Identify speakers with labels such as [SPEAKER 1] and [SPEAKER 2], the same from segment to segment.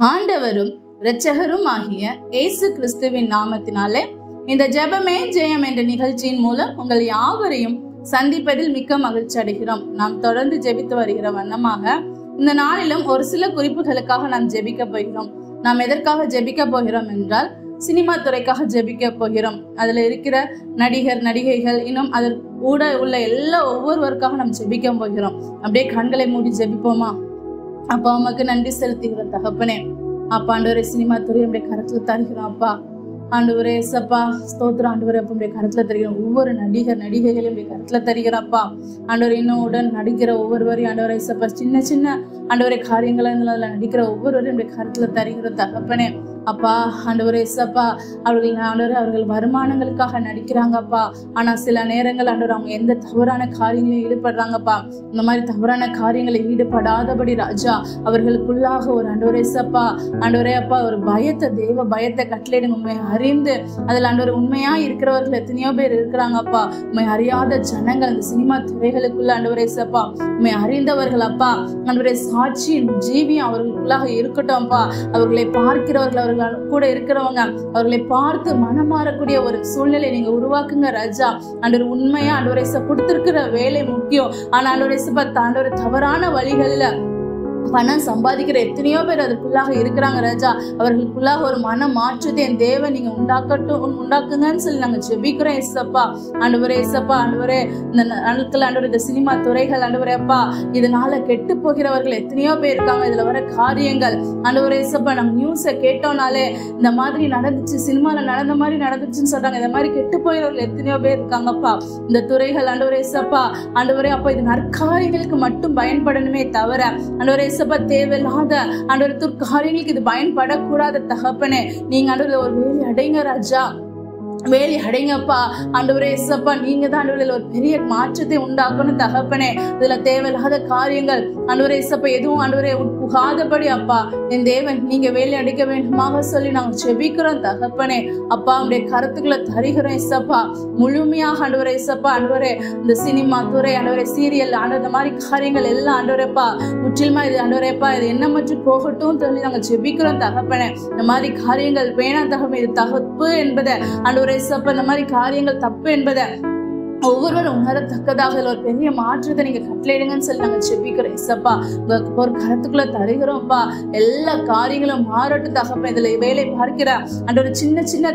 [SPEAKER 1] ஆண்டவரும் இரட்சகரும் ஆகிய இயேசு கிறிஸ்துவின் நாமத்தினாலே இந்த ஜெபமே ஜெயம் என்ற நிகழ்ச்சியின் மூலம் உங்கள் யாவரையும் சந்திப்பதில் மிக்க மகிழ்ச்சி அடைகிறோம். நாம் தொடர்ந்து ஜெபித்து வருகிற வண்ணமாக இந்த நாளிலும் ஒரு சில குறிப்புகளுக்காக நாம் ஜெபிக்க போகிறோம். நாம் எதற்காக ஜெபிக்க போகிறோம் என்றால், சினிமா துறைக்காக ஜெபிக்க போகிறோம். அதுல இருக்கிற நடிகர் நடிகைகள் இன்னும் அதில் கூட உள்ள எல்லா ஒவ்வொருவருக்காக நாம் ஜெபிக்க போகிறோம். அப்படியே கண்களை மூடி ஜெபிப்போமா? அப்பா, அம்மாக்கு நன்றி செலுத்துகிற தகப்பனே. அப்பா ஆண்டவரே, சினிமா துறை அப்படியே கருத்துல தருகிறோம். அப்பா ஆண்டவரே, சப்பா ஸ்தோத்திரம் ஆண்டவரே. அப்ப அப்படியே கருத்துல தருகிறோம். ஒவ்வொரு நடிகர் நடிகைகளையும் அப்படியே கருத்துல தருகிறோம். அப்பா ஆண்டவரே, இன்னும் உடன் நடிக்கிற ஒவ்வொருவரையும் ஆண்டவரே சப்பா சின்ன சின்ன ஆண்டவரே காரியங்களை அதுல நடிக்கிற ஒவ்வொருவரையும் அப்படியே கருத்துல தருகிற தகப்பனே. அப்பா ஆண்டவரே சப்பா அவர்கள் வருமானங்களுக்காக நடிக்கிறாங்கப்பா. ஆனா சில நேரங்கள் ஆண்டவர் அவங்க எந்த தவறான காரியங்களையும் ஈடுபடுறாங்கப்பா. இந்த மாதிரி தவறான காரியங்களை ஈடுபடாதபடி ராஜா அவர்களுக்குள்ளாக ஒரு ஆண்டவரே சப்பா ஆண்டவரே அப்பா ஒரு பயத்தை, தேவ பயத்தை கட்டளையிடுங்க. உண்மை அறிந்து அதில் ஆண்டவர் உண்மையா இருக்கிறவர்கள் எத்தனையோ பேர் இருக்கிறாங்கப்பா. உண்மை அறியாத ஜனங்கள் அந்த சினிமா துறைகளுக்குள்ள ஆண்டவரே சப்பா உண்மை அறிந்தவர்கள் அப்பா ஆண்டவரே சாட்சியின் ஜீவியம் அவர்களுக்குள்ளாக இருக்கட்டும்ப்பா. அவர்களை பார்க்கிறவர்கள், அவர்கள் கூட இருக்கிறவங்க அவர்களை பார்த்து மனம் மாறக்கூடிய ஒரு சூழ்நிலை நீங்க உருவாக்குங்க ராஜா. ஆண்டவர் உண்மையா ஆண்டவரை கொடுத்திருக்கிற வேலை முக்கியம். ஆனா ஆண்டவரை ஆண்டவர் தவறான வழிகள்ல பணம் சம்பாதிக்கிற எத்தனையோ பேர் அதுக்குள்ளாக இருக்கிறாங்க ராஜா. அவர்களுக்குள்ளாக ஒரு மன மாற்றத்தை என் தேவன் நீங்க உண்டாக்குங்கன்னு சொல்லி நாங்க ஜெபிக்கிறோம் ஏசப்பா. ஆண்டவரே ஏசப்பா ஆண்டவரே, இந்த நாட்கள் ஆண்டவர் இந்த சினிமா துறைகள் ஆண்டவரே அப்பா இதனால கெட்டு போகிறவர்கள் எத்தனையோ பேர் இருக்காங்க. இதுல வர காரியங்கள் ஆண்டவரே ஏசப்பா நம்ம நியூஸை கேட்டோம்னாலே இந்த மாதிரி நடந்துச்சு, சினிமால நடந்த மாதிரி நடந்துச்சுன்னு சொல்றாங்க. இந்த மாதிரி கெட்டு போகிறவர்கள் எத்தனையோ பேர் இருக்காங்கப்பா. இந்த துறைகள் ஆண்டவரே ஏசப்பா ஆண்டவரே அப்பா இது நற்காரியங்களுக்கு மட்டும் பயன்படணுமே தவிர ஆண்டவரே தேவையில்லாத ஆண்டவர் துர்காரியங்களுக்கு இது பயன்படக்கூடாத தகப்பனே. நீங்க ஆண்டவர்ல ஒரு வேலை அடைங்க ராஜா, வேலி அடைங்கப்பா. ஆண்டவரே ஏசப்பா நீங்க தான் ஆண்டவரில் ஒரு பெரிய மாற்றத்தை உண்டாக்கணும் தகப்பனே. இதுல தேவையில்லாத காரியங்கள் ஆண்டவரே ஏசப்பா எதுவும் ஆண்டவரே உட்புகாதபடி அப்பா என் தேவன் நீங்க வேலி அடைக்க வேண்டுமாக சொல்லி நாங்க ஜெபிக்கிறோம் தகப்பனே. அப்பா உடைய கருத்துக்களை தருகிறோம் ஏசப்பா. முழுமையாக ஆண்டவரே ஏசப்பா ஆண்டவரே இந்த சினிமா துறை ஆண்டவரே சீரியல் ஆண்டவர் இந்த மாதிரி காரியங்கள் எல்லாம் ஆண்டவரேப்பா முற்றிலுமா இது ஆண்டவரேப்பா இது என்ன மற்றும் போகட்டும் சொல்லி நாங்க ஜெபிக்கிறோம் தகப்பனே. இந்த மாதிரி காரியங்கள் வேணாம் தகப்பனே, இது தகப்பு என்பதை ஆண்டவர் இந்த மாதிரி காரியங்கள் தப்பு என்பதை ஒவ்வொருவரும் உணரத்தக்கதாக ஒரு பெரிய மாற்றத்தை நீங்க கட்டளையிடுங்கன்னு சொல்லி நாங்க ஜெபிக்கிறோம் ஏசப்பா. ஒரு கருத்துக்குள்ள தருகிறோம்ப்பா. எல்லா காரியங்களும் மாறட்டும் தகப்பன். இதுல வேலை பார்க்கிற ஆண்டவரை சின்ன சின்ன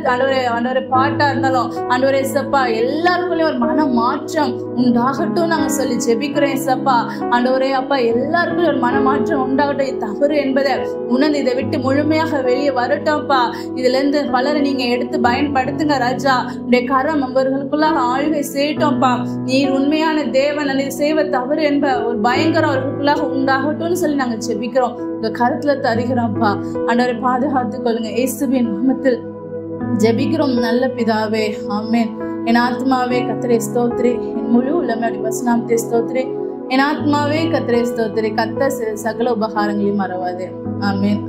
[SPEAKER 1] ஆண்டவரை பாட்டா இருந்தாலும் ஆண்டவரே ஏசப்பா எல்லாருக்குள்ளயும் ஒரு மன மாற்றம் உண்டாகட்டும் நாங்க சொல்லி ஜெபிக்கிறோம் ஏசப்பா. ஆண்டவரே அப்பா எல்லாருக்குள்ளயும் ஒரு மன மாற்றம் உண்டாகட்டும். தவறு என்பதை உணர்ந்து இதை விட்டு முழுமையாக வெளியே வரட்டும்ப்பா. இதுல இருந்து பலரை நீங்க எடுத்து பயன்படுத்துங்க ராஜா. உடைய கரம் அவர்களுக்குள்ளாக ஆளுகை செய்யட்டும்ப்பா. நீர் உண்மையான தேவன், அதை செய்வ தவறு என்ப ஒரு பயங்கரம் அவர்களுக்குள்ளாக உண்டாகட்டும்னு சொல்லி நாங்க ஜெபிக்கிறோம். இந்த கருத்துல தருகிறோம்ப்பா. ஆண்டவரை பாதுகாத்துக் கொள்ளுங்க இயேசுவின் நாமத்தில் ஜெபிக்கிறோம் நல்ல பிதாவே, ஆமென். என் ஆத்மாவே கர்த்தரை ஸ்தோத்திரி, என் முழு உள்ளமே வசனத்தை ஸ்தோத்திரி. என் ஆத்மாவே கர்த்தரை ஸ்தோத்திரி, கர்த்தர் சகல உபகாரங்களையும் மறவாதே. ஆமென்.